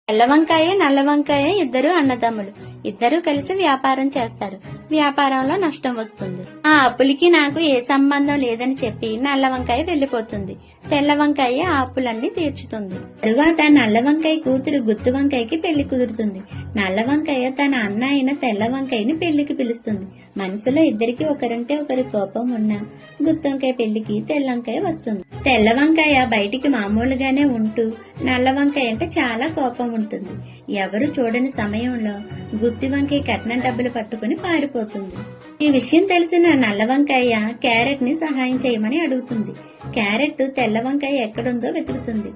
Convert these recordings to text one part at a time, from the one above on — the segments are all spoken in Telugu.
తెల్ల వంకాయ నల్ల వంకాయ ఇద్దరు అన్నదమ్ములు. ఇద్దరూ కలిసి వ్యాపారం చేస్తారు. వ్యాపారంలో నష్టం వస్తుంది. ఆ అప్పులకి నాకు ఏ సంబంధం లేదని చెప్పి నల్ల వంకాయ వెళ్లిపోతుంది. తెల్ల వంకాయ ఆ అప్పులన్నీ తీర్చుతుంది. తరువాత నల్ల వంకాయ కూతురు గుత్తు వంకాయకి పెళ్లి కుదురుతుంది. నల్ల వంకాయ తన అన్న అయిన తెల్ల వంకాయని పెళ్లికి పిలుస్తుంది. మనసులో ఇద్దరికి ఒకరంటే ఒకరి కోపం ఉన్నా గుత్తి వంకాయ పెళ్లికి తెల్ల వంకాయ వస్తుంది. తెల్ల వంకాయ బయటికి మామూలుగానే ఉంటూ నల్ల వంకాయ అంటే చాలా కోపం ఉంటుంది. ఎవరు చూడని సమయంలో గుత్తి వంకాయ కట్నం డబ్బులు పట్టుకుని పారిపోతుంది. ఈ విషయం తెలిసిన నల్ల వంకాయ క్యారెట్ ని సహాయం చేయమని అడుగుతుంది. క్యారెట్ తెల్ల వంకాయ ఎక్కడుందో వెతుకుతుంది.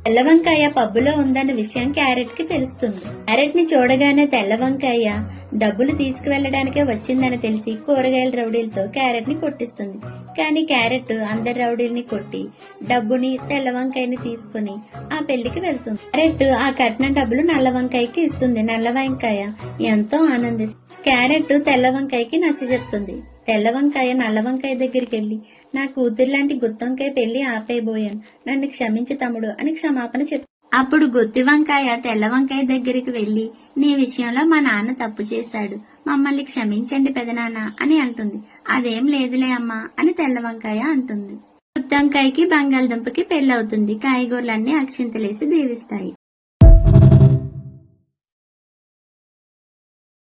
తెల్ల వంకాయ పబ్బులో ఉందన్న విషయం క్యారెట్ కి తెలుస్తుంది. క్యారెట్ ని చూడగానే తెల్ల వంకాయ డబ్బులు తీసుకువెళ్లడానికే వచ్చిందని తెలిసి కూరగాయల రౌడీలతో క్యారెట్ ని కొట్టిస్తుంది. కానీ క్యారెట్ అందరి రౌడీల్ని కొట్టి డబ్బుని తెల్ల వంకాయని తీసుకుని ఆ పెళ్లికి వెళ్తుంది. క్యారెట్ ఆ కట్నం డబ్బులు నల్ల వంకాయకి ఇస్తుంది. నల్ల వంకాయ ఎంతో ఆనందిస్తుంది. క్యారెట్ తెల్ల వంకాయకి నచ్చ చెప్తుంది. తెల్ల వంకాయ నల్ల వంకాయ దగ్గరికి వెళ్లి నా కూతురు లాంటి గుత్తొంకాయ పెళ్లి ఆపేయబోయాను, నన్ను క్షమించి తమ్ముడు అని క్షమాపణ చెప్తుంది. అప్పుడు గుత్తి వంకాయ తెల్ల వంకాయ దగ్గరికి వెళ్లి నీ విషయంలో మా నాన్న తప్పు చేశాడు, మమ్మల్ని క్షమించండి పెదనాన్న అని అంటుంది. అదేం లేదులే అమ్మా అని తెల్ల వంకాయ అంటుంది. గుత్తి వంకాయకి బంగాళదుంపకి పెళ్లవుతుంది. కాయగూరలన్నీ అక్షింతలేసి దీవిస్తాయి.